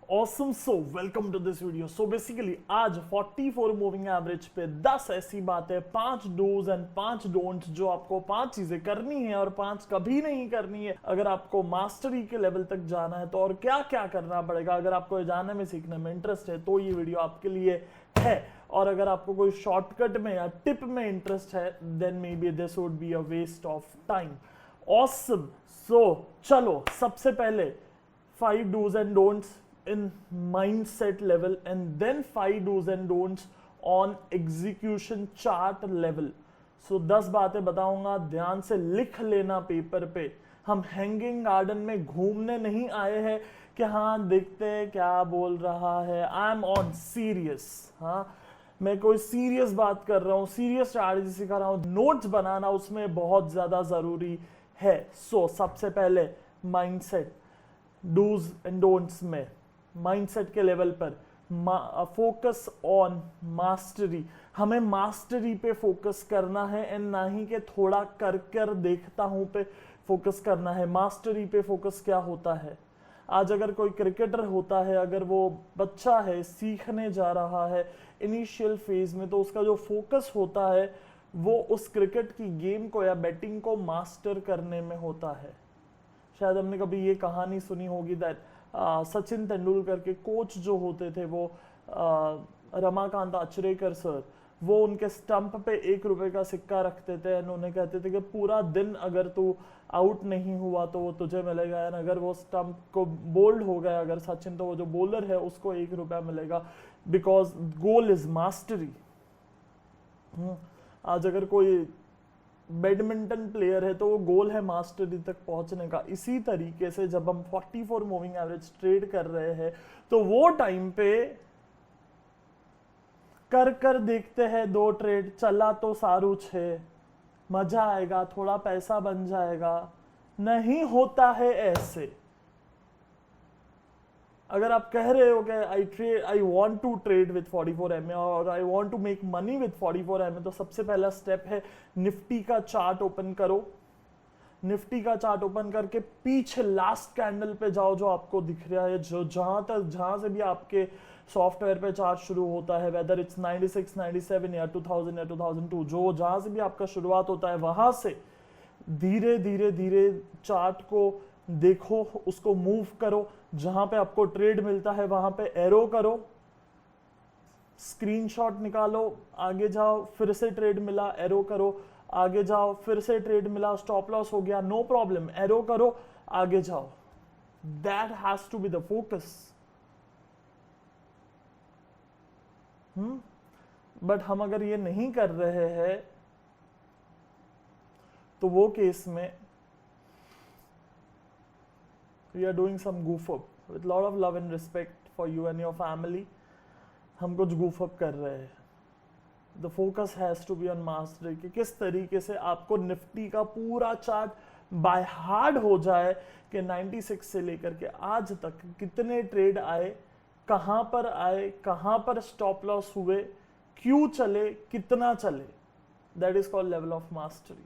Awesome, so welcome to this video. So basically आज 44 moving average पे 10 ऐसी बातें, 5 डूज एंड 5 डोंट्स जो आपको 5 चीजें करनी है और 5 कभी नहीं करनी है अगर आपको मास्टरी के लेवल तक जाना है। तो और क्या क्या करना पड़ेगा अगर आपको ये जानने में सीखने में इंटरेस्ट है तो ये वीडियो आपके लिए है। और अगर आपको कोई शॉर्टकट में या टिप में इंटरेस्ट है then maybe this would be a waste of time. Awesome, so चलो सबसे पहले 5 do's and don'ts in mindset level and then 5 do's and don'ts on execution chart level. So 10 बातें बताऊंगा, ध्यान से लिख लेना पेपर पे। हम हैंगिंग गार्डन में घूमने नहीं आए हैं कि हाँ देखते हैं क्या बोल रहा है। आई एम ऑन सीरियस, हाँ मैं कोई सीरियस बात कर रहा हूँ, सीरियस स्ट्रैटेजी सिखा रहा हूँ। नोट्स बनाना उसमें बहुत ज्यादा जरूरी है। सो सबसे पहले माइंडसेट, डूज एंड डोंट्स में माइंडसेट के लेवल पर फोकस ऑन मास्टरी। हमें मास्टरी पे फोकस करना है एंड ना ही कि थोड़ा कर कर देखता हूं पे फोकस करना है। मास्टरी पे फोकस क्या होता है, आज अगर कोई क्रिकेटर होता है, अगर वो बच्चा है सीखने जा रहा है इनिशियल फेज में, तो उसका जो फोकस होता है वो उस क्रिकेट की गेम को या बैटिंग को मास्टर करने में होता है। शायद हमने कभी ये कहानी सुनी होगी दैट सचिन तेंदुलकर के कोच जो होते थे वो रमाकांत आचरेकर सर, वो उनके स्टंप पे 1 रुपए का सिक्का रखते थे एंड उन्हें कहते थे कि पूरा दिन अगर तू आउट नहीं हुआ तो वो तुझे मिलेगा, एंड अगर वो स्टंप को बोल्ड हो गया अगर सचिन, तो वो जो बॉलर है उसको 1 रुपया मिलेगा, बिकॉज गोल इज मास्टरी। आज अगर कोई बैडमिंटन प्लेयर है तो वो गोल है मास्टरी तक पहुंचने का। इसी तरीके से जब हम 44 मूविंग एवरेज ट्रेड कर रहे हैं तो वो टाइम पे कर कर देखते हैं 2 ट्रेड, चला तो सारू छे, मजा आएगा, थोड़ा पैसा बन जाएगा। नहीं होता है ऐसे। अगर आप कह रहे हो कि I want to trade with 44 MA और I want to make money with 44 MA, तो सबसे पहला स्टेप है निफ्टी का चार्ट ओपन करो। निफ्टी का चार्ट ओपन करके पीछे लास्ट कैंडल पे जाओ जो आपको दिख रहा है, जो जहां से भी आपके सॉफ्टवेयर पे चार्ट शुरू होता है, वेदर इट्स 96, 97 या 2000 या 2002, जो जहां से भी आपका शुरुआत होता है वहां से धीरे धीरे धीरे चार्ट को देखो, उसको मूव करो। जहां पे आपको ट्रेड मिलता है वहां पे एरो करो, स्क्रीनशॉट निकालो, आगे जाओ, फिर से ट्रेड मिला, एरो करो, आगे जाओ, फिर से ट्रेड मिला, स्टॉप लॉस हो गया, नो प्रॉब्लम, एरो करो, आगे जाओ। That has to be the focus. But हम अगर ये नहीं कर रहे हैं तो वो केस में we are doing some goof up with lot of love and respect for you and your family. हम कुछ goof up कर रहे हैं। The focus has to be on mastery कि किस तरीके से आपको निफ्टी का पूरा चार्ट बाय हार्ड हो जाए कि 96 से लेकर के आज तक कितने ट्रेड आए, कहां पर आए, कहां पर स्टॉप लॉस हुए, क्यों चले, कितना चले। That is called level of mastery.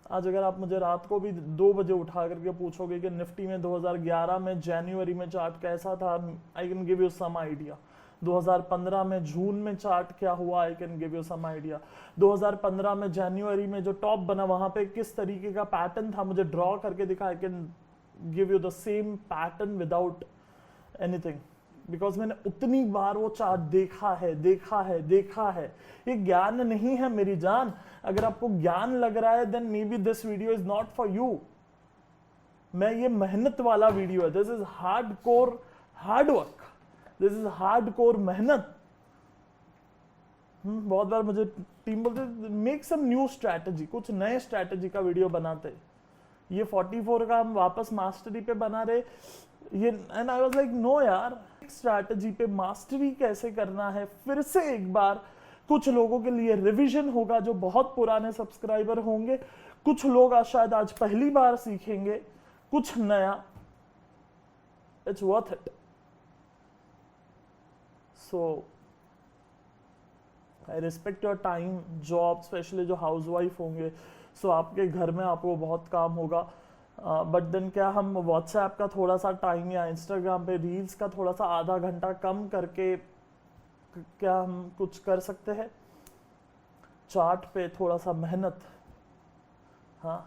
आज अगर आप मुझे रात को भी 2 बजे उठा करके पूछोगे कि निफ्टी में 2011 में जनवरी में चार्ट कैसा था, I can give you some idea. 2015 में जून में चार्ट क्या हुआ, I can give you some idea. 2015 में जनवरी में जो टॉप बना वहां पे किस तरीके का पैटर्न था, मुझे ड्रॉ करके दिखा, आई can give you the same pattern without anything, because मैंने उतनी बार वो चार्ट देखा है। ये ज्ञान नहीं है मेरी जान। अगर आपको ज्ञान लग रहा है then maybe this video is not for you. मैं ये मेहनत वाला वीडियो है, this is hardcore hard work, this is hardcore मेहनत। बहुत बार मुझे टीम बोलते मेक सम न्यू स्ट्रैटेजी, कुछ नए स्ट्रैटेजी का वीडियो बनाते। ये 44 का हम वापस मास्टरी पे बना रहे ये, and I was like no यार, स्ट्रैटेजी पे मास्टरी कैसे करना है फिर से एक बार कुछ लोगों के लिए रिवीजन होगा जो बहुत पुराने सब्सक्राइबर होंगे, कुछ लोग शायद आज पहली बार सीखेंगे कुछ नया। It's worth it. So I respect your time, job, specially जो हाउसवाइफ होंगे, सो आपके घर में आपको बहुत काम होगा। बट देन क्या हम व्हाट्सएप का थोड़ा सा टाइम या इंस्टाग्राम पे रील्स का थोड़ा सा आधा घंटा कम करके क्या हम कुछ कर सकते हैं? चार्ट पे थोड़ा सा मेहनत। हाँ,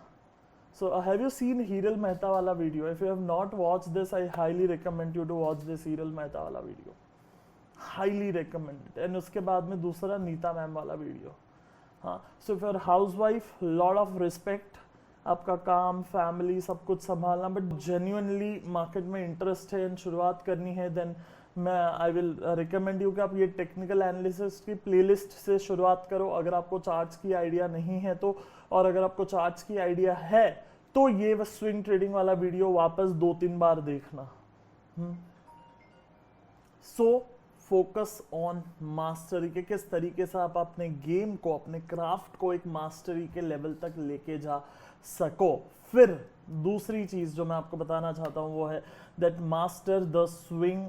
so have you seen Hiral Mehta वाला video? If you have not watched this, I highly recommend you to watch this Hiral Mehta वाला वीडियो, highly recommended। एंड उसके बाद में दूसरा नीता मैम वाला वीडियो। हाँ, so if you're housewife, lot of respect, आपका काम फैमिली सब कुछ संभालना, बट जेन्युइनली मार्केट में इंटरेस्ट है एंड शुरुआत करनी है, देन मैं आई विल रिकमेंड यू कि आप ये टेक्निकल एनालिसिस की प्लेलिस्ट से शुरुआत करो अगर आपको चार्ट्स की आइडिया नहीं है तो, और अगर आपको चार्ट्स की आइडिया है तो ये स्विंग ट्रेडिंग वाला वीडियो वापस 2-3 बार देखना। सो फोकस ऑन मास्टरी के किस तरीके से आप अपने गेम को, अपने क्राफ्ट को एक मास्टरी के लेवल तक लेके जा सको। फिर दूसरी चीज जो मैं आपको बताना चाहता हूं वो है that master the swing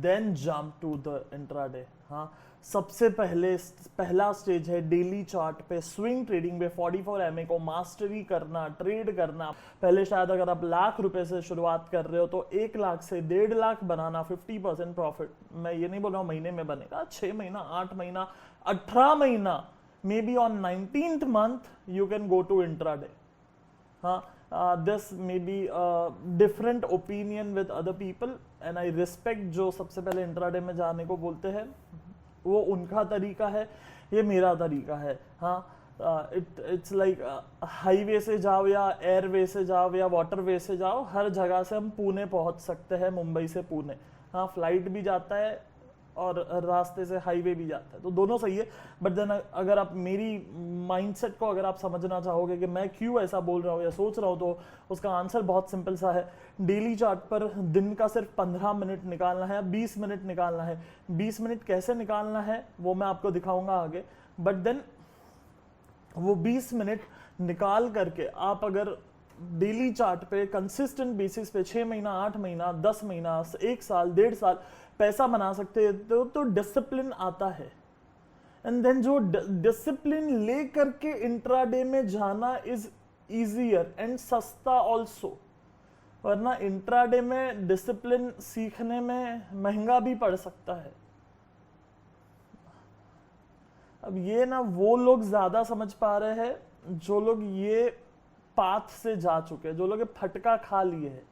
then jump to the intraday. हाँ, सबसे पहला स्टेज है डेली चार्ट पे स्विंग ट्रेडिंग में 44 MA को मास्टरी करना, ट्रेड करना। पहले शायद अगर आप ₹1,00,000 से शुरुआत कर रहे हो तो 1 लाख से 1.5 लाख बनाना, 50% प्रॉफिट। मैं ये नहीं बोल रहा हूँ महीने में बनेगा, 6 महीना, 8 महीना, 18 महीना, maybe on 19th month you can go to intraday. हाँ, this may be a different opinion with other people and I respect जो सबसे पहले इंट्राडे में जाने को बोलते हैं, वो उनका तरीका है, ये मेरा तरीका है। हाँ, इट्स लाइक हाईवे से जाओ या एयरवे से जाओ या वाटरवे से जाओ, हर जगह से हम पुणे पहुंच सकते हैं, मुंबई से पुणे। हाँ, फ्लाइट भी जाता है और रास्ते से हाईवे भी जाता है, तो दोनों सही है। बट देन अगर आप मेरी माइंडसेट को अगर आप समझना चाहोगे कि मैं क्यों ऐसा बोल रहा हूँ या सोच रहा हूँ, तो उसका आंसर बहुत सिंपल सा है। डेली चार्ट पर दिन का सिर्फ 15 मिनट निकालना है, 20 मिनट निकालना है। 20 मिनट कैसे निकालना है वो मैं आपको दिखाऊंगा आगे। बट देन वो 20 मिनट निकाल करके आप अगर डेली चार्ट पे कंसिस्टेंट बेसिस पे 6 महीना, 8 महीना, 10 महीना, 1 साल, 1.5 साल पैसा बना सकते हैं, तो डिसिप्लिन आता है। एंड देन जो डिसिप्लिन ले करके इंट्राडे में जाना इज इजियर एंड सस्ता ऑल्सो, वरना इंट्राडे में डिसिप्लिन सीखने में महंगा भी पड़ सकता है। अब ये ना वो लोग ज्यादा समझ पा रहे हैं जो लोग ये पाथ से जा चुके हैं, जो लोग फटका खा लिए हैं,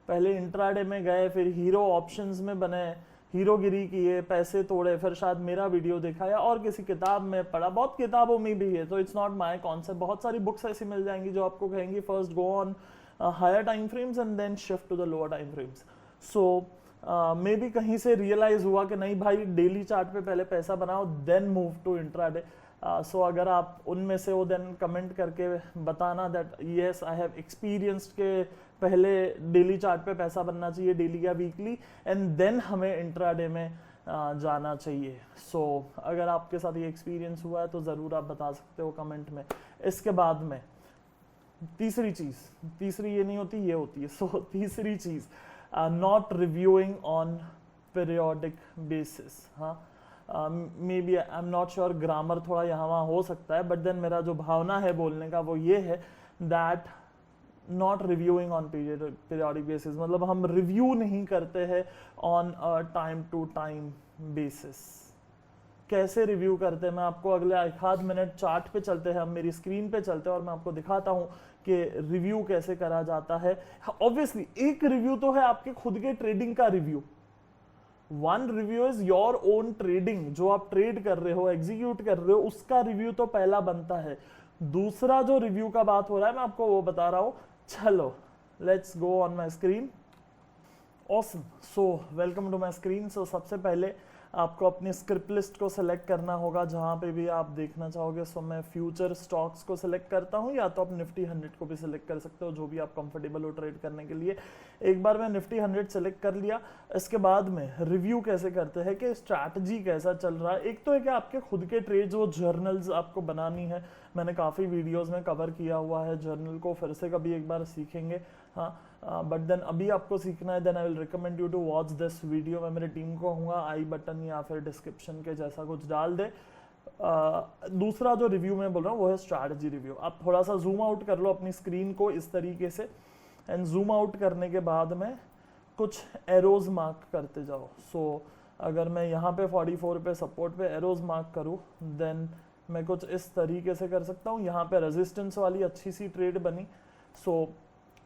पहले इंट्राडे में गए, फिर हीरो ऑप्शंस में बने, हीरोगिरी किए, पैसे तोड़े, फिर शायद मेरा वीडियो देखा या और किसी किताब में पढ़ा, बहुत किताबों में भी है, तो इट्स नॉट माय कॉन्सेप्ट। बहुत सारी बुक्स ऐसी मिल जाएंगी जो आपको कहेंगी first go on higher time frames and then shift to the lower time frames. So maybe कहीं से रियलाइज हुआ कि नहीं भाई, डेली चार्ट पे पहले पैसा बनाओ देन मूव टू इंट्राडे। सो अगर आप उनमें से हो देन कमेंट करके बताना that yes I have experienced के पहले डेली चार्ट पे पैसा बनना चाहिए, डेली या वीकली, एंड देन हमें इंट्राडे में जाना चाहिए। सो अगर आपके साथ ये एक्सपीरियंस हुआ है तो ज़रूर आप बता सकते हो कमेंट में। इसके बाद में तीसरी चीज़, तीसरी ये नहीं होती, ये होती है। सो तीसरी चीज़, not reviewing on periodic basis. हाँ, maybe I am not sure, grammar थोड़ा यहाँ वहाँ हो सकता है, बट देन मेरा जो भावना है बोलने का वो ये है that not reviewing on periodic basis, मतलब हम रिव्यू नहीं करते हैं on time to time basis. कैसे रिव्यू करते हैं, मैं आपको अगले 1 मिनट चार्ट पे चलते हैं, हम मेरी स्क्रीन पे चलते हैं और मैं आपको दिखाता हूँ कि रिव्यू कैसे करा जाता है। ऑब्वियसली एक रिव्यू तो है आपके खुद के ट्रेडिंग का review, one review is your own trading, जो आप ट्रेड कर रहे हो, एग्जीक्यूट कर रहे हो, उसका रिव्यू तो पहला बनता है। दूसरा जो रिव्यू का बात हो रहा है मैं आपको वो बता रहा हूं। चलो let's go on my screen. Awesome, so welcome to my screen. So सबसे पहले आपको अपनी स्क्रिप्ट लिस्ट को सिलेक्ट करना होगा जहां पे भी आप देखना चाहोगे। सो मैं फ्यूचर स्टॉक्स को सिलेक्ट करता हूं, या तो आप निफ्टी 100 को भी सिलेक्ट कर सकते हो, जो भी आप कंफर्टेबल हो ट्रेड करने के लिए। एक बार मैं निफ्टी 100 सिलेक्ट कर लिया, इसके बाद में रिव्यू कैसे करते हैं कि स्ट्रैटेजी कैसा चल रहा है। एक तो है कि आपके खुद के ट्रेड्स, वो जर्नल्स आपको बनानी है, मैंने काफ़ी वीडियोज़ में कवर किया हुआ है जर्नल को, फिर से कभी एक बार सीखेंगे। हाँ, बट देन अभी आपको सीखना है, then I will recommend you to watch this video. मैं मेरी टीम को कहूँगा आई बटन या फिर डिस्क्रिप्शन के जैसा कुछ डाल दे, दूसरा जो रिव्यू मैं बोल रहा हूँ वो है स्ट्रैटेजी रिव्यू। आप थोड़ा सा जूम आउट कर लो अपनी स्क्रीन को इस तरीके से, एंड जूम आउट करने के बाद में कुछ एरोज मार्क करते जाओ। सो अगर मैं यहाँ पे 44 पे सपोर्ट पे एरोज मार्क करूँ, देन मैं कुछ इस तरीके से कर सकता हूँ। यहाँ पे रेजिस्टेंस वाली अच्छी सी ट्रेड बनी। So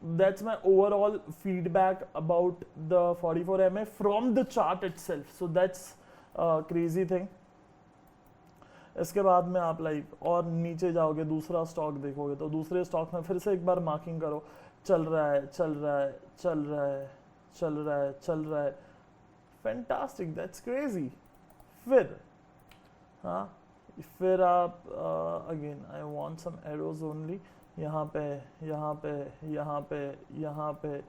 that's my overall feedback about the 44 MA from the chart itself. So that's crazy thing. इसके बाद में आप लाइक और नीचे जाओगे, दूसरा स्टॉक देखोगे तो दूसरे स्टॉक में फिर से एक बार मार्किंग करो, चल रहा है, चल रहा है, चल रहा है, चल रहा है, चल रहा है, फैंटास्टिक, दैट्स क्रेजी। फिर हाँ, फिर आप again I want some arrows only, यहाँ पे, यहाँ पे, यहाँ पे, यहाँ पे,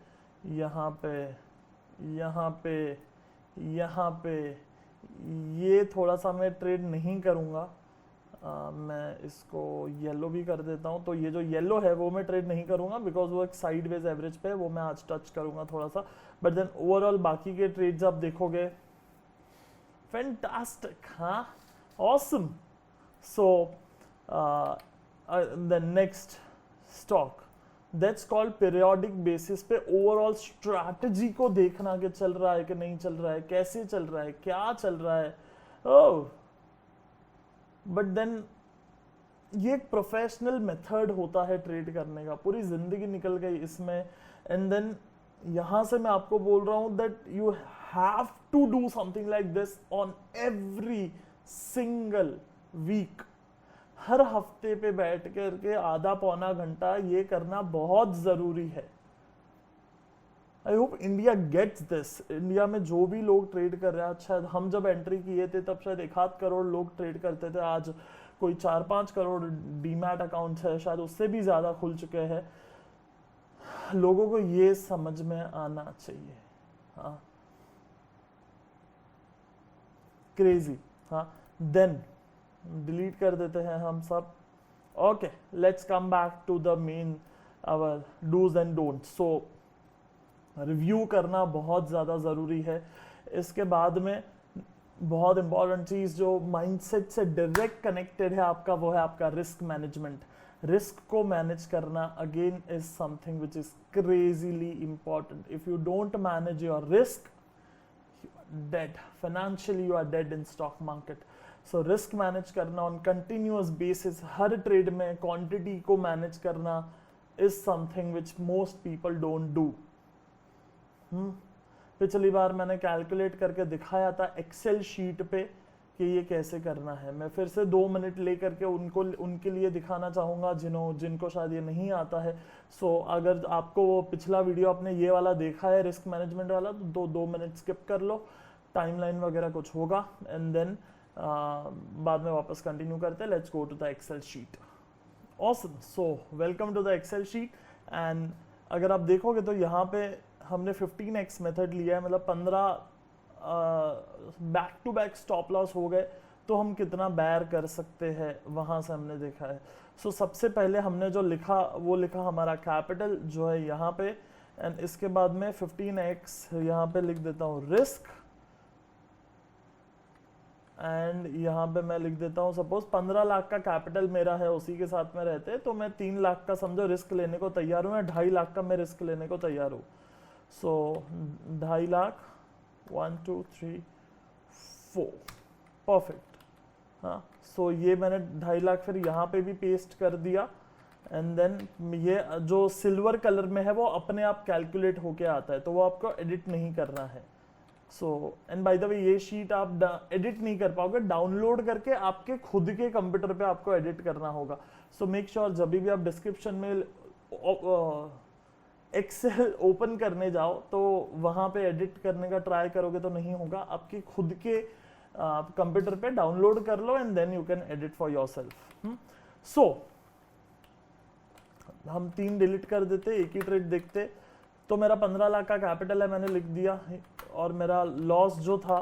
यहाँ पे, यहाँ पे, यहाँ पे, ये थोड़ा सा मैं ट्रेड नहीं करूँगा। मैं इसको येलो भी कर देता हूँ। तो ये जो येलो है वो मैं ट्रेड नहीं करूँगा बिकॉज वो एक साइडवेज एवरेज पे है, वो मैं आज टच करूँगा थोड़ा सा। बट देन ओवरऑल बाकी के ट्रेड्स आप देखोगे, फैंटास्टिक, हाँ, awesome. So the next stock that's called periodic basis पे ओवरऑल स्ट्रैटेजी को देखना कि चल रहा है कि नहीं चल रहा है, कैसे चल रहा है, क्या चल रहा है। ओह, बट देन ये एक प्रोफेशनल मेथड होता है ट्रेड करने का, पूरी जिंदगी निकल गई इसमें। एंड देन यहां से मैं आपको बोल रहा हूं that you have to do something like this on every single week. हर हफ्ते पे बैठ करके आधा पौना घंटा ये करना बहुत जरूरी है। I hope India gets this. India में जो भी लोग ट्रेड कर रहे हैं, शायद हम जब एंट्री किए थे तब शायद 1-8 करोड़ लोग ट्रेड करते थे, आज कोई 4-5 करोड़ डीमैट अकाउंट्स है, शायद उससे भी ज्यादा खुल चुके हैं। लोगों को ये समझ में आना चाहिए। हाँ, क्रेजी। हाँ, देन डिलीट कर देते हैं हम सब। Okay, let's come back to the main our dos and don'ts. So review करना बहुत ज़्यादा ज़रूरी है। इसके बाद में बहुत इंपॉर्टेंट चीज़ जो माइंडसेट से डायरेक्ट कनेक्टेड है आपका, वो है आपका रिस्क मैनेजमेंट। रिस्क को मैनेज करना again is something which is crazily important. If you don't manage your risk, dead financially, you are dead in stock market. So risk manage करना on continuous basis, हर trade में quantity को manage करना is something which most people don't do. पिछली बार मैंने calculate करके दिखाया था एक्सेल शीट पे कि ये कैसे करना है। मैं फिर से 2 मिनट लेकर के उनके लिए दिखाना चाहूँगा जिनको शायद ये नहीं आता है। सो अगर आपको वो पिछला वीडियो आपने ये वाला देखा है रिस्क मैनेजमेंट वाला, तो 2 मिनट स्किप कर लो, टाइमलाइन वगैरह कुछ होगा, एंड देन बाद में वापस कंटिन्यू करते हैं। Let's go to the Excel sheet. Awesome. So welcome to the Excel sheet. And अगर आप देखोगे तो यहाँ पे हमने 15x मेथड लिया है, मतलब 15 back to back stop loss हो गए तो हम कितना बैर कर सकते हैं, वहां से हमने देखा है। सो सबसे पहले हमने जो लिखा वो लिखा हमारा कैपिटल जो है यहाँ पे, एंड इसके बाद में 15x यहाँ पे लिख देता हूँ रिस्क, एंड यहाँ पे मैं लिख देता हूँ सपोज 15 लाख का कैपिटल मेरा है, उसी के साथ में रहते तो मैं 3 लाख का समझो रिस्क लेने को तैयार हूँ, या 2.5 लाख का मैं रिस्क लेने को तैयार हूँ। सो 2.5 लाख, 1 2 3 4, परफेक्ट। हाँ, सो ये मैंने 2.5 लाख फिर यहाँ पे भी पेस्ट कर दिया, एंड देन ये जो सिल्वर कलर में है वो अपने आप कैलकुलेट होके आता है, तो वो आपको एडिट नहीं करना है। So and by the way ये शीट आप एडिट नहीं कर पाओगे, डाउनलोड करके आपके खुद के कंप्यूटर पे आपको एडिट करना होगा। सो मेक श्योर जब भी आप डिस्क्रिप्शन में एक्सेल ओपन करने जाओ तो वहां पे एडिट करने का ट्राई करोगे तो नहीं होगा, आपके खुद के कंप्यूटर पे डाउनलोड कर लो and then you can edit for yourself. So हम 3 डिलीट कर देते, एक ही ट्रेड देखते। तो मेरा 15 लाख का कैपिटल है, मैंने लिख दिया, और मेरा लॉस जो था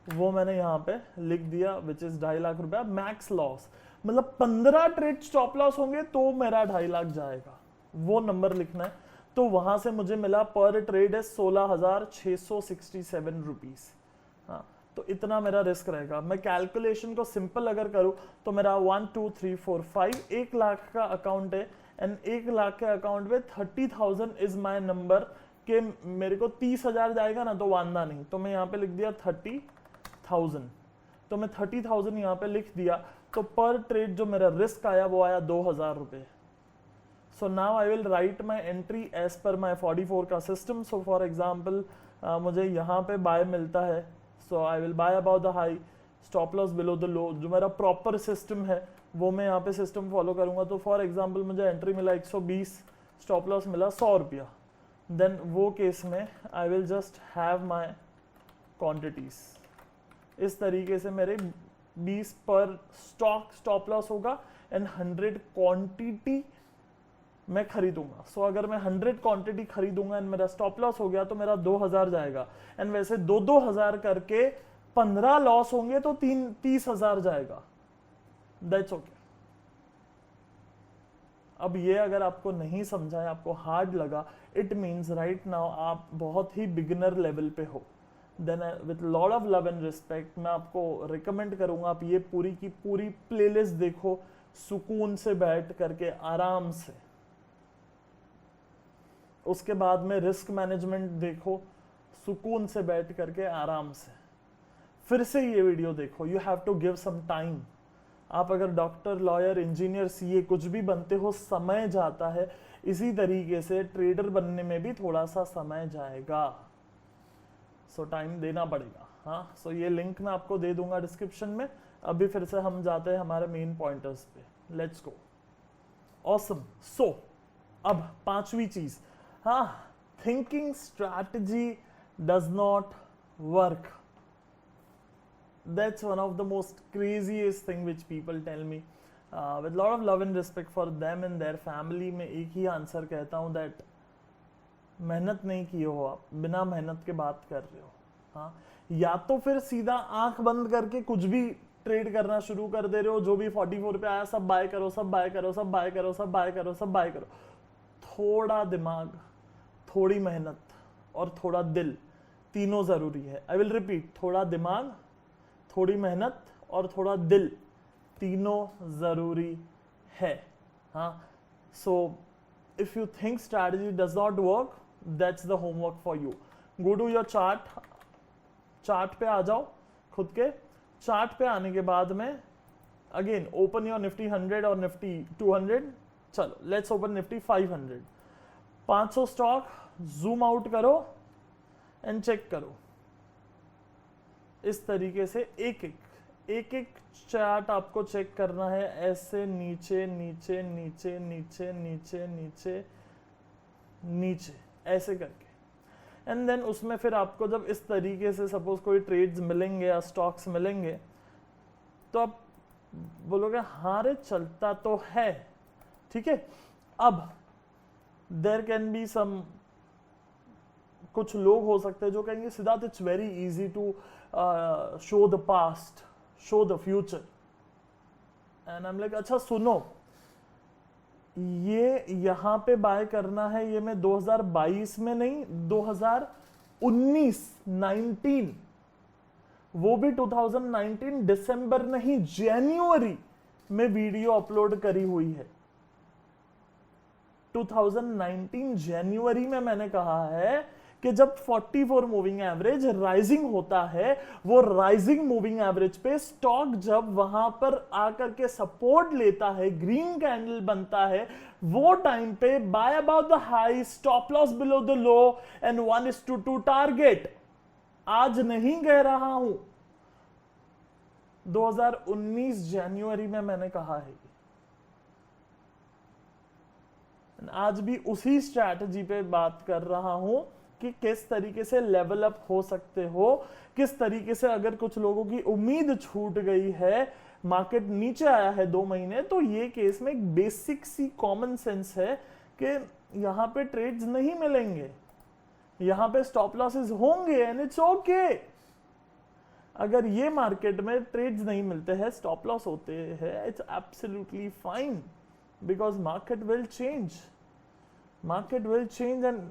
वो मैंने यहाँ पे लिख दिया विच इज 2.5 लाख रुपया मैक्स लॉस। मतलब 15 ट्रेड स्टॉप लॉस होंगे तो मेरा 2.5 लाख जाएगा, वो नंबर लिखना है। तो वहां से मुझे मिला पर ट्रेड है 16,667 रुपीज। हाँ, तो इतना मेरा रिस्क रहेगा। मैं कैलकुलेशन को सिंपल अगर करूं तो मेरा 1 2 3 4 5 1 लाख का अकाउंट है एंड 1 लाख के अकाउंट में 30,000 इज माय नंबर कि मेरे को 30,000 जाएगा ना तो वांदा नहीं, तो मैं यहाँ पे लिख दिया 30,000। तो मैं 30,000 यहाँ पे लिख दिया, तो पर ट्रेड जो मेरा रिस्क आया वो आया 2,000 रुपए। So now I will write my entry as per my 44 का सिस्टम। सो फॉर एग्जाम्पल मुझे यहाँ पे बाय मिलता है, so I will buy about the high, stop loss below the low. जो मेरा प्रॉपर सिस्टम है वो मैं यहाँ पे सिस्टम फॉलो करूंगा। तो फॉर एग्जाम्पल मुझे एंट्री मिला 120, स्टॉप लॉस मिला 100 रुपया, देन वो केस में I will just have my quantities. इस तरीके से मेरे 20 पर स्टॉक स्टॉप लॉस होगा एंड 100 क्वांटिटी मैं खरीदूंगा। सो अगर मैं 100 क्वांटिटी खरीदूंगा एंड मेरा स्टॉप लॉस हो गया तो मेरा 2,000 जाएगा एंड वैसे 2,000 करके 15 लॉस होंगे तो 30,000 जाएगा। That's okay. अब ये अगर आपको नहीं समझा है, आपको हार्ड लगा, इट मीन्स राइट नाउ आप बहुत ही बिगिनर लेवल पे हो। Then with lot of love and respect मैं आपको रिकमेंड करूंगा आप ये पूरी की पूरी प्लेलिस्ट देखो, सुकून से बैठ करके आराम से। उसके बाद में रिस्क मैनेजमेंट देखो, सुकून से बैठ करके आराम से। फिर से ये वीडियो देखो, you have to give some time. आप अगर डॉक्टर, लॉयर, इंजीनियर, सीए कुछ भी बनते हो, समय जाता है। इसी तरीके से ट्रेडर बनने में भी थोड़ा सा समय जाएगा, सो टाइम देना पड़ेगा। हाँ, सो ये लिंक मैं आपको दे दूंगा डिस्क्रिप्शन में। अभी फिर से हम जाते हैं हमारे मेन पॉइंटर्स पे। Let's go. ऑसम। सो अब पांचवी चीज, हाँ, thinking strategy does not work. That's one of the most craziest thing which people tell me. With lot of love and respect for them and their family, मैं एक ही answer कहता हूँ that मेहनत नहीं की हो आप, बिना मेहनत के बात कर रहे हो। हाँ, या तो फिर सीधा आंख बंद करके कुछ भी ट्रेड करना शुरू कर दे रहे हो, जो भी 44 पे आया सब बाय करो, सब बाय करो, सब बाय करो, सब बाय करो, सब बाय करो। थोड़ा दिमाग, थोड़ी मेहनत और थोड़ा दिल, तीनों जरूरी है। आई विल रिपीट, थोड़ा दिमाग, थोड़ी मेहनत और थोड़ा दिल, तीनों जरूरी है। हाँ, so if you think strategy does not work, that's the homework for you. Go to your chart, chart पे आ जाओ। खुद के चार्ट पे आने के बाद में अगेन ओपन योर निफ्टी 100 और निफ्टी 200। चलो let's open Nifty 500। 500 stock zoom out करो एंड चेक करो। इस तरीके से एक चार्ट आपको चेक करना है, ऐसे नीचे नीचे नीचे नीचे नीचे नीचे नीचे ऐसे करके। एंड देन उसमें फिर आपको जब इस तरीके से सपोज कोई ट्रेड्स मिलेंगे या स्टॉक्स मिलेंगे तो आप बोलोगे हाँ रे चलता तो है, ठीक है। अब देयर कैन बी सम, कुछ लोग हो सकते हैं जो कहेंगे Siddharth it's very easy to show the past, show the future. And I am like अच्छा सुनो, ये यहां पे बाय करना है, ये मैं 2022 में नहीं, 2019 वो भी 2019 दिसंबर नहीं जनवरी में वीडियो अपलोड करी हुई है। 2019 जनवरी में मैंने कहा है कि जब 44 मूविंग एवरेज राइजिंग होता है, वो राइजिंग मूविंग एवरेज पे स्टॉक जब वहां पर आकर के सपोर्ट लेता है, ग्रीन कैंडल बनता है, वो टाइम पे bye about the high, stop loss below the low and 1:2 target. आज नहीं कह रहा हूं, 2019 जनवरी में मैंने कहा है। आज भी उसी स्ट्रैटेजी पे बात कर रहा हूं कि किस तरीके से लेवल अप हो सकते हो, किस तरीके से अगर कुछ लोगों की उम्मीद छूट गई है, मार्केट नीचे आया है 2 महीने, तो ये केस में एक बेसिक सी कॉमन सेंस है कि यहां पे ट्रेड्स नहीं मिलेंगे, यहां पे स्टॉप लॉसेस होंगे एंड इट्स ओके। अगर ये मार्केट में ट्रेड्स नहीं मिलते हैं, स्टॉप लॉस होते हैं, it's absolutely fine because market will change, market will change and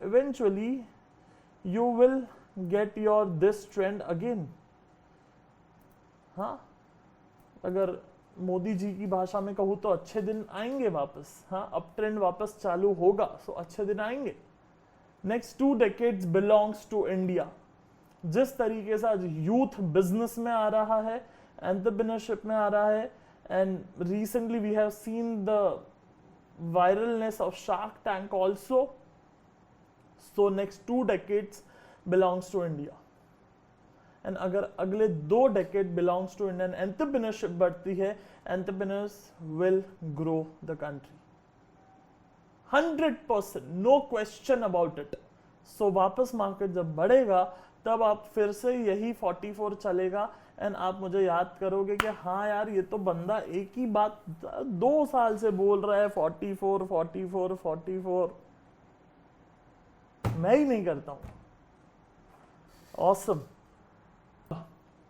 eventually you will get your this trend again. हाँ, अगर मोदी जी की भाषा में कहूँ तो अच्छे दिन आएंगे वापस। हाँ, अब ट्रेंड वापस चालू होगा, सो अच्छे दिन आएंगे। Next 2 decades belongs to India. जिस तरीके से आज यूथ बिजनेस में आ रहा है, एंटरप्रेन्योरशिप में आ रहा है, and recently we have seen the viralness of shark tank also, so next 2 decades belongs to India. And अगर अगले 2 decade belongs to Indian entrepreneurship बढ़ती है, entrepreneurs will grow the country 100%, no question about it. So वापस market जब बढ़ेगा तब आप फिर से यही 44 चलेगा, एंड आप मुझे याद करोगे कि हाँ यार, ये तो बंदा एक ही बात 2 साल से बोल रहा है, 44 44 44। मैं ही नहीं करता हूं। ऑसम।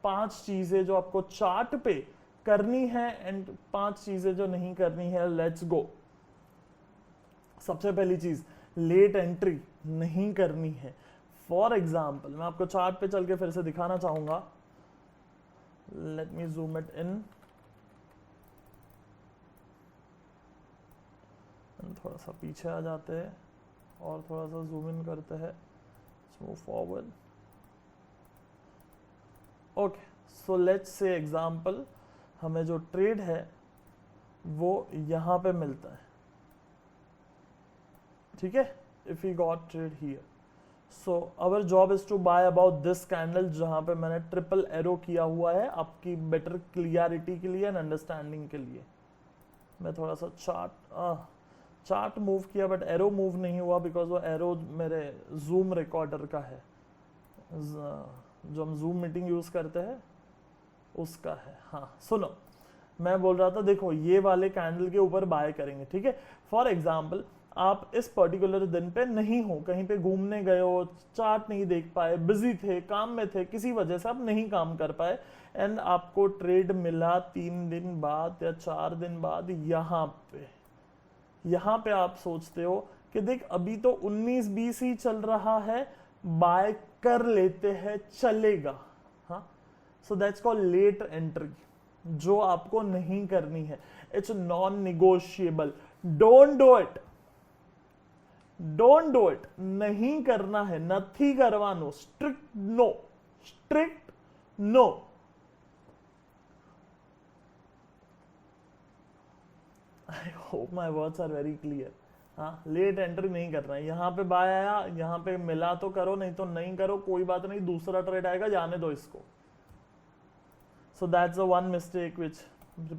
5 चीजें जो आपको चार्ट पे करनी है एंड 5 चीजें जो नहीं करनी है। Let's go. सबसे पहली चीज, लेट एंट्री नहीं करनी है। फॉर एग्जाम्पल, मैं आपको चार्ट पे चल के फिर से दिखाना चाहूंगा। Let me zoom it in, थोड़ा सा पीछे आ जाते हैं और थोड़ा सा जूम इन करते हैं। Move forward. Okay, so let's say example, हमें जो ट्रेड है वो यहां पे मिलता है, ठीक है। If we got trade here, so our job is to buy about this candle, जहां पे मैंने ट्रिपल एरो किया हुआ है आपकी बेटर क्लियरिटी के लिए एंड अंडरस्टैंडिंग के लिए। मैं थोड़ा सा चार्ट मूव किया बट एरो मूव नहीं हुआ, बिकॉज वो एरो मेरे जूम रिकॉर्डर का है, जो हम जूम मीटिंग यूज करते हैं उसका है। हाँ सुनो, मैं बोल रहा था, देखो ये वाले कैंडल के ऊपर बाय करेंगे, ठीक है। फॉर एग्जाम्पल, आप इस पर्टिकुलर दिन पे नहीं हो, कहीं पे घूमने गए हो, चार्ट नहीं देख पाए, बिजी थे, काम में थे, किसी वजह से आप नहीं काम कर पाए, एंड आपको ट्रेड मिला 3 दिन बाद या 4 दिन बाद यहाँ पे आप सोचते हो कि देख अभी तो 19-20 ही चल रहा है, बाय कर लेते हैं, चलेगा। हाँ, so that's called late entry, जो आपको नहीं करनी है। It's non negotiable. Don't do it, don't do it. नहीं करना है, नथी करवानो, strict no, strict no. I hope my words are very clear. हाँ, लेट एंट्री नहीं करना है। यहाँ पे बाय आया, यहाँ पे मिला तो करो, नहीं तो नहीं करो, कोई बात नहीं, दूसरा ट्रेड आएगा, जाने दो इसको। So that's the one mistake which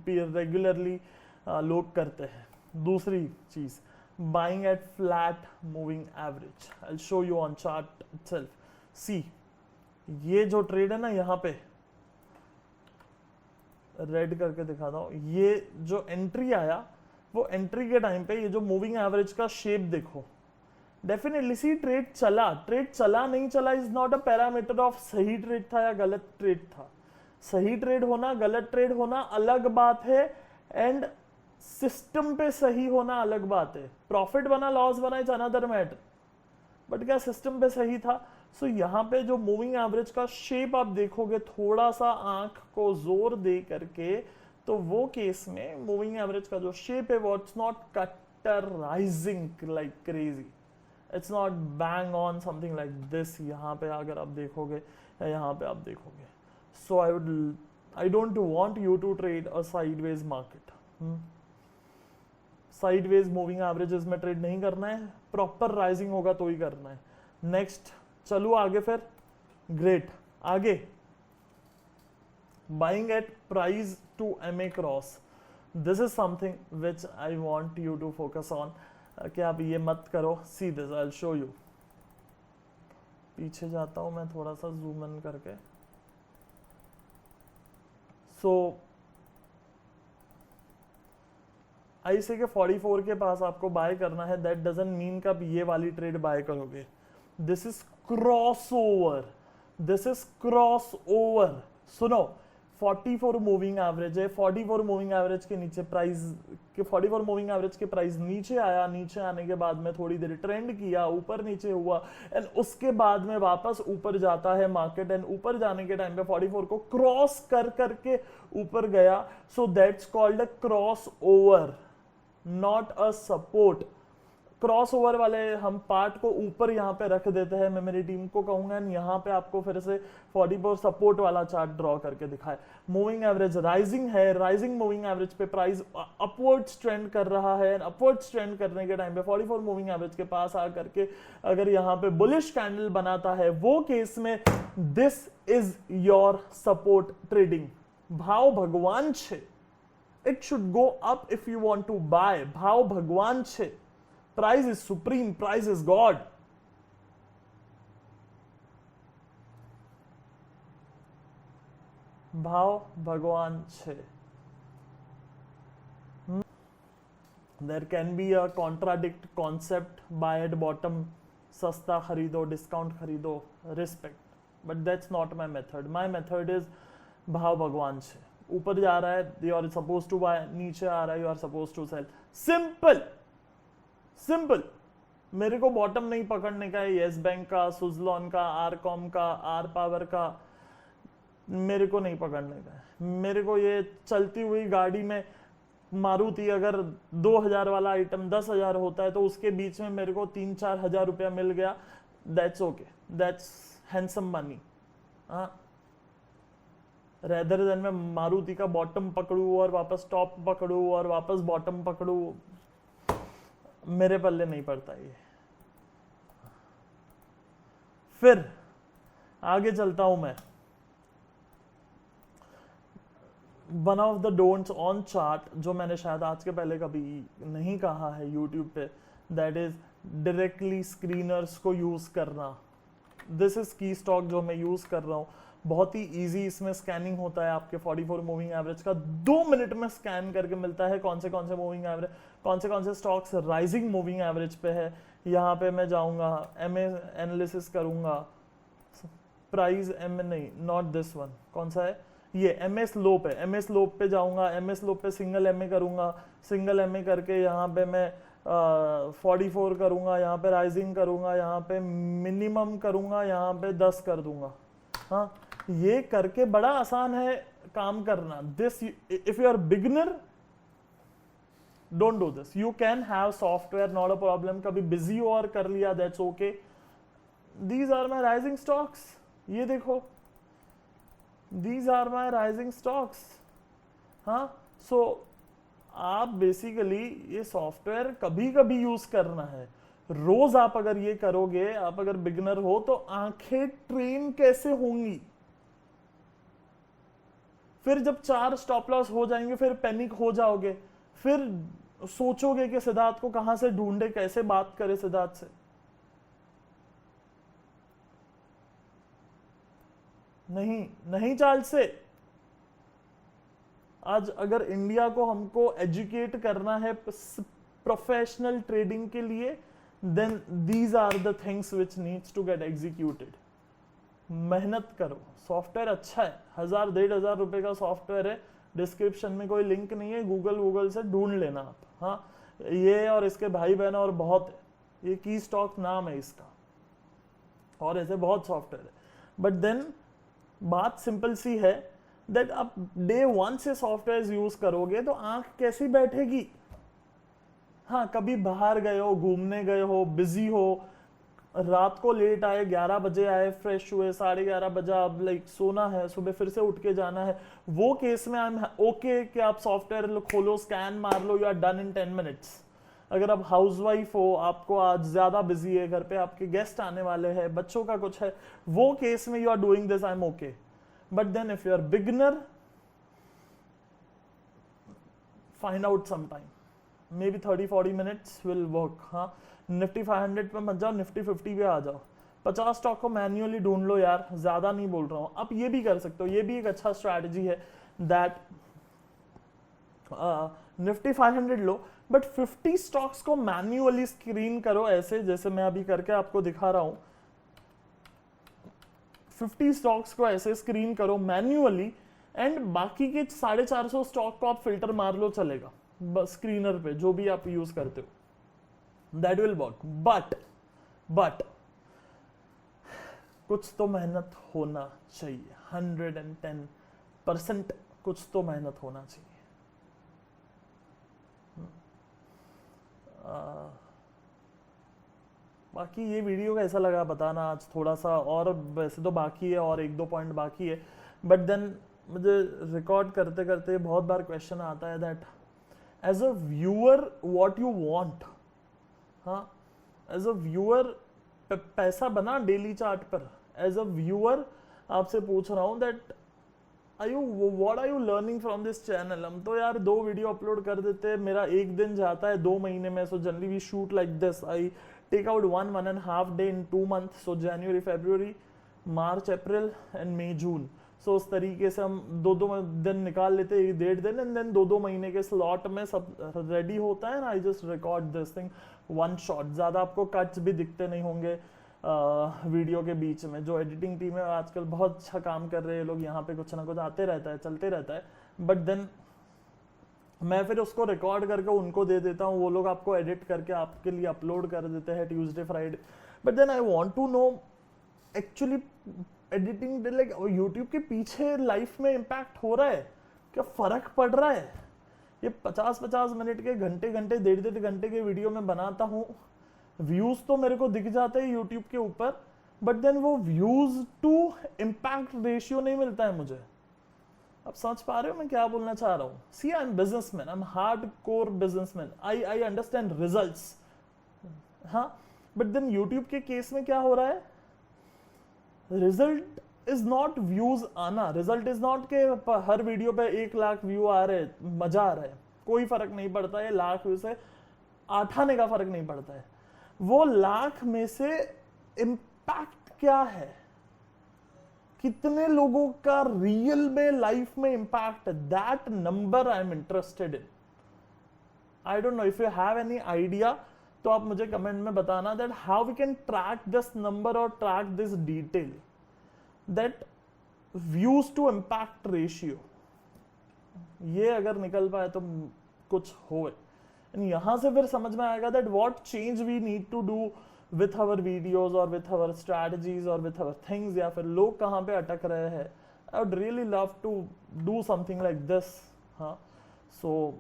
regularly लोग करते हैं। दूसरी चीज, buying at flat moving average. I will show you on chart itself. See, ये जो ट्रेड है ना, यहाँ पे रेड करके दिखाता हूं, ये जो एंट्री आया, वो एंट्री के टाइम पे ये जो मूविंग एवरेज का शेप देखो, डेफिनेटली सी ट्रेड चला नहीं चला is not a parameter of सही ट्रेड था या गलत ट्रेड था। सही ट्रेड होना, गलत ट्रेड होना अलग बात है, एंड सिस्टम पे सही होना अलग बात है। प्रॉफिट बना, लॉस बना, इट्स अनदर मैटर, बट क्या सिस्टम पे सही था। सो यहाँ पे जो मूविंग एवरेज का शेप आप देखोगे, थोड़ा सा आंख को जोर दे करके, तो वो केस में मूविंग एवरेज का जो शेप है वो it's not cauterizing like crazy, it's not bang on something like this. यहाँ पे अगर आप देखोगे या यहाँ पे आप देखोगे, so I don't want you to trade a sideways market. Sideways moving averages में ट्रेड नहीं करना है, प्रॉपर राइजिंग होगा तो ही करना है। नेक्स्ट चलो आगे, फिर ग्रेट आगे, buying at price to MA cross. This is something which I want you to focus on, कि आप ये मत करो। See this, I will show you. पीछे जाता हूं मैं थोड़ा सा, जूम इन करके। सो आई से 44 के पास आपको बाय करना है, दैट डजंट मीन कि आप ये वाली ट्रेड बाय करोगे। This is cross over, this is cross over. सुनो, 44 मूविंग एवरेज है, 44 मूविंग एवरेज के नीचे प्राइस के 44 मूविंग एवरेज के प्राइस नीचे आया, नीचे आने के बाद में थोड़ी देर ट्रेंड किया, ऊपर नीचे हुआ एंड उसके बाद में वापस ऊपर जाता है मार्केट एंड ऊपर जाने के टाइम पे 44 को क्रॉस कर करके ऊपर गया. सो that's called a cross over, not a support. Cross over वाले हम पार्ट को ऊपर यहाँ पे रख देते हैं, मैं मेरी टीम को कहूंगा एंड यहाँ पे आपको फिर से 44 सपोर्ट वाला चार्ट ड्रॉ करके दिखाए. मूविंग एवरेज राइजिंग है, राइजिंग मूविंग एवरेज पे प्राइस अपवर्ड्स ट्रेंड कर रहा है एंड अपवर्ड्स ट्रेंड करने के टाइम पे 44 मूविंग एवरेज के पास आ करके अगर यहाँ पे बुलिश कैंडल बनाता है, वो केस में this is your support trading. भाव भगवान छे, it should go up if you want to buy. भाव भगवान छे, price is supreme, price is God. भाव भगवान छे. There can be a contradict concept, buy at bottom, सस्ता खरीदो, डिस्काउंट खरीदो, respect. But that's not my method. My method is भाव भगवान छे. ऊपर जा रहा है, you are supposed to buy, नीचे आ रहा है, you are supposed to sell. Simple. Simple. मेरे को बॉटम नहीं पकड़ने का है येस बैंक का, सुजलॉन का, आरकॉम का, आर पावर का, मेरे को नहीं पकड़ने का है. मेरे को ये चलती हुई गाड़ी में मारुति अगर 2000 वाला आइटम 10,000 होता है तो उसके बीच में मेरे को 3-4 हजार रुपया मिल गया, that's okay, that's handsome money. Rather than मैं मारुति का बॉटम पकड़ू और वापस टॉप पकड़ू और वापस बॉटम पकड़ू, मेरे पल्ले नहीं पड़ता ये. फिर आगे चलता हूं मैं. One of the don'ts on chart जो मैंने शायद आज के पहले कभी नहीं कहा है यूट्यूब पे, दैट इज डायरेक्टली स्क्रीनर्स को यूज करना. दिस इज की स्टॉक जो मैं यूज कर रहा हूं, बहुत ही इजी इसमें स्कैनिंग होता है आपके 44 मूविंग एवरेज का. 2 मिनट में स्कैन करके मिलता है कौन से मूविंग एवरेज, कौन से स्टॉक्स राइजिंग मूविंग एवरेज पे है. यहाँ पे मैं जाऊंगा, एमए एनालिसिस करूंगा, प्राइस एम नहीं, नॉट दिस वन, कौन सा है ये, एमए स्लोप है. एमए स्लोप पे जाऊंगा, एमए स्लोप पे सिंगल एमए करूंगा, सिंगल एमए करके यहाँ पे मैं 44 करूंगा, यहाँ पे राइजिंग करूंगा, यहाँ पे मिनिमम करूंगा, यहाँ पे 10 कर दूंगा. हाँ, ये करके बड़ा आसान है काम करना. This if you are beginner, don't do this. You can have software, not a problem. कभी बिजी हो और कर लिया, that's okay. These are my rising stocks. ये देखो, these are my rising stocks. हाँ, सो आप बेसिकली ये सॉफ्टवेयर कभी कभी यूज करना है. रोज आप अगर ये करोगे, आप अगर बिगिनर हो तो आंखें ट्रेन कैसे होंगी. फिर जब 4 स्टॉप लॉस हो जाएंगे फिर पैनिक हो जाओगे, फिर सोचोगे कि सिद्धार्थ को कहां से ढूंढे, कैसे बात करे सिद्धार्थ से. नहीं चाल से. आज अगर इंडिया को हमको एजुकेट करना है प्रोफेशनल ट्रेडिंग के लिए, then these are the things which needs to get executed. मेहनत करो. सॉफ्टवेयर अच्छा है, 1000-1500 रुपए का सॉफ्टवेयर है, डिस्क्रिप्शन में कोई लिंक नहीं है, गूगल से ढूंढ लेना आप. हाँ, ये और इसके भाई बहन और बहुत है, ये की स्टॉक नाम है इसका, और ऐसे बहुत सॉफ्टवेयर है. बट देन बात सिंपल सी है, दैट आप डे 1 से सॉफ्टवेयर यूज करोगे तो आंख कैसी बैठेगी. हाँ, कभी बाहर गए हो, घूमने गए हो, बिजी हो, रात को लेट आए, 11 बजे आए, फ्रेश हुए, 11:30 बजे, अब लाइक सोना है, सुबह फिर से उठ के जाना है, वो केस में आई एम ओके कि आप सॉफ्टवेयर खोलो, स्कैन मार लो, you are done in 10 minutes. अगर आप हाउसवाइफ हो, आपको आज ज्यादा बिजी है, घर पे आपके गेस्ट आने वाले हैं, बच्चों का कुछ है, वो केस में you are doing this, I am okay. But then if you are beginner, find out some time, maybe 30-40 minutes will work. हाँ, निफ्टी 500 पे मत जाओ, निफ्टी 50 पे आ जाओ, 50 स्टॉक को मैन्युअली ढूंढ लो यार, ज्यादा नहीं बोल रहा हूं. आप ये भी कर सकते हो, ये भी एक अच्छा स्ट्रैटेजी है, that Nifty 500 low, but 50 stocks को मैन्युअली स्क्रीन करो, ऐसे जैसे मैं अभी करके आपको दिखा रहा हूं. 50 स्टॉक्स को ऐसे स्क्रीन करो मैन्युअली एंड बाकी के 450 स्टॉक को आप फिल्टर मार लो, चलेगा बस स्क्रीनर पे जो भी आप यूज करते हो, दैट विल वर्क। बट कुछ तो मेहनत होना चाहिए, 110% कुछ तो मेहनत होना चाहिए। बाकी ये वीडियो कैसा लगा बताना, आज थोड़ा सा और वैसे तो बाकी है और 1-2 पॉइंट बाकी है, बट देन मुझे रिकॉर्ड करते करते बहुत बार क्वेश्चन आता है that as a viewer what you want. हाँ, एज अ व्यूअर पैसा बना डेली चार्ट पर, एज अ व्यूअर आपसे पूछ रहा हूं that what are you learning from this channel. हम तो यार 2 वीडियो अपलोड कर देते हैं, मेरा 1 दिन जाता है 2 महीने में। So generally we shoot like this, I take out 1.5 day in 2 months, so January, February, March, April and May, June. So उस तरीके से हम 2-2 दिन निकाल लेते हैं, 1.5 दिन, एंड देन 2-2 महीने के स्लॉट में सब रेडी होता है ना। I just record this thing one shot, ज्यादा आपको कट्स भी दिखते नहीं होंगे वीडियो के बीच में। जो एडिटिंग टीम है आजकल बहुत अच्छा काम कर रहे हैं लोग, यहाँ पे कुछ ना कुछ आते रहता है, चलते रहता है, बट देन मैं फिर उसको रिकॉर्ड करके उनको दे देता हूँ, वो लोग आपको एडिट करके आपके लिए अपलोड कर देते हैं Tuesday Friday. But then I want to know actually editing like YouTube के पीछे लाइफ में इम्पैक्ट हो रहा है क्या, फर्क पड़ रहा है। ये 50-50 मिनट के, घंटे 1.5 घंटे के वीडियो में बनाता हूँ, व्यूज तो मेरे को दिख जाते हैं यूट्यूब के ऊपर, बट देन वो व्यूज टू इम्पैक्ट रेशियो नहीं मिलता है मुझे। अब समझ पा रहे हो मैं क्या बोलना चाह रहा हूँ। See I am businessman, I am hardcore businessman, I understand results. हाँ, बट देन यूट्यूब के केस में क्या हो रहा है, रिजल्ट इज नॉट व्यूज आना, रिजल्ट इज नॉट के हर वीडियो पे 1 लाख व्यू आ रहे, मजा आ रहा है, कोई फर्क नहीं पड़ता है, लाख व्यू से 8 आने का फर्क नहीं पड़ता है। वो लाख में से इम्पैक्ट क्या है, कितने लोगों का रियल में लाइफ में इम्पैक्ट है, that number I am interested in. I don't know if you have any idea, तो आप मुझे कमेंट में बताना that how we can track this number और track this detail, that views to impact ratio. ये अगर निकल पाए तो कुछ हो, यहां से फिर समझ में आएगा that what change we need to do with our videos और विथ आवर स्ट्रैटेजीज और विथ आवर थिंग्स, या फिर लोग कहाँ पे अटक रहे हैं। I would really love to do something like this. हाँ, सो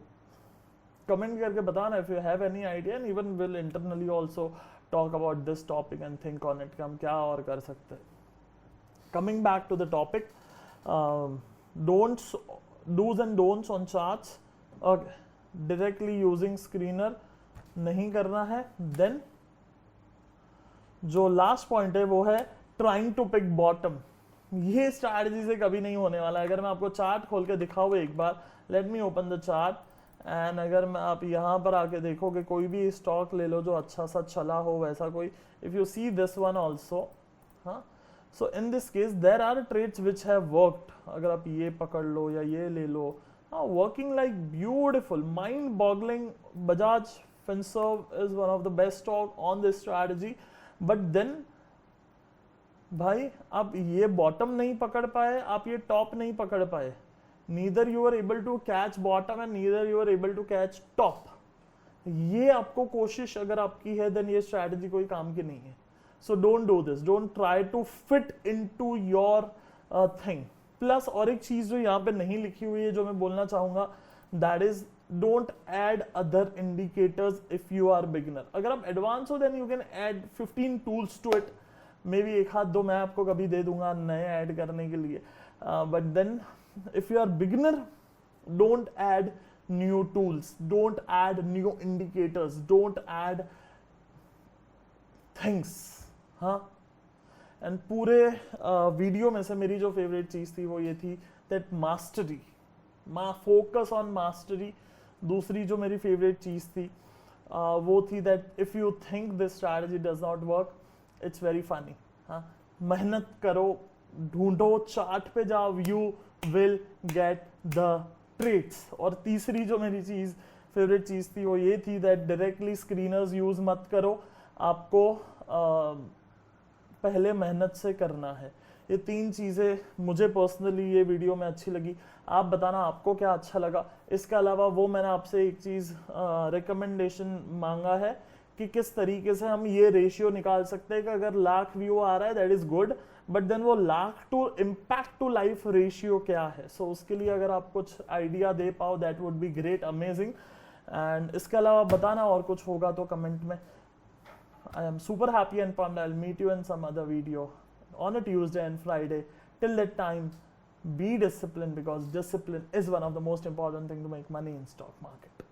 कमेंट करके बताना if you have any idea, and even will internally also talk about this topic and think on it, हम क्या और कर सकते हैं। Coming back to the topic, dos and don'ts on charts. Okay, directly using screener नहीं करना है। Then जो लास्ट पॉइंट है वो है ट्राइंग टू पिक बॉटम। ये स्ट्रैटेजी से कभी नहीं होने वाला है। अगर मैं आपको चार्ट खोल के दिखाऊँ एक बार, let me open the chart, and अगर मैं आप यहाँ पर आके देखोगे कोई भी स्टॉक ले लो जो अच्छा सा चला हो, वैसा कोई, if you see this one also, हाँ, so in this case there are trades which have worked. अगर आप ये पकड़ लो या ये ले लो, हाँ, working like beautiful, mind boggling. Bajaj Finserv is one of the best stock on this strategy, but then भाई आप ये बॉटम नहीं पकड़ पाए, आप ये टॉप नहीं पकड़ पाए, neither you are able to catch bottom and neither you are able to catch top. ये आपको कोशिश अगर आपकी है, देन ये स्ट्रैटेजी कोई काम की नहीं है। So don't do this, don't try to fit into your thing. Plus और एक चीज जो यहाँ पे नहीं लिखी हुई है जो मैं बोलना चाहूंगा, that is don't add other indicators if you are beginner. अगर आप एडवांस हो then you can add 15 tools to it, may be 1-2 मैं आपको कभी दे दूंगा नए ऐड करने के लिए, but then if you are beginner, don't add new tools, don't add new indicators, don't add things। हाँ, एंड पूरे वीडियो में से मेरी जो फेवरेट चीज थी वो ये थी that mastery, focus on mastery. दूसरी जो मेरी फेवरेट चीज थी वो थी that if you think this strategy does not work, it's very funny. हाँ, मेहनत करो, ढूंढो, चार्ट पे जाओ, you will get the trades. और तीसरी जो मेरी चीज फेवरेट चीज थी वो ये थी दैट डायरेक्टली स्क्रीनर्स यूज मत करो, आपको पहले मेहनत से करना है। ये 3 चीज़ें मुझे पर्सनली ये वीडियो में अच्छी लगी। आप बताना आपको क्या अच्छा लगा। इसके अलावा वो मैंने आपसे एक चीज़ रिकमेंडेशन मांगा है कि किस तरीके से हम ये रेशियो निकाल सकते हैं कि अगर लाख व्यू आ रहा है that is good, but then वो लाख to impact to life ratio क्या है। सो उसके लिए अगर आप कुछ आइडिया दे पाओ that would be great, amazing. And इसके अलावा बताना और कुछ होगा तो कमेंट में। I am super happy and pumped. I'll meet you in some other video on a Tuesday and Friday. Till that time, be disciplined, because discipline is one of the most important thing to make money in stock market.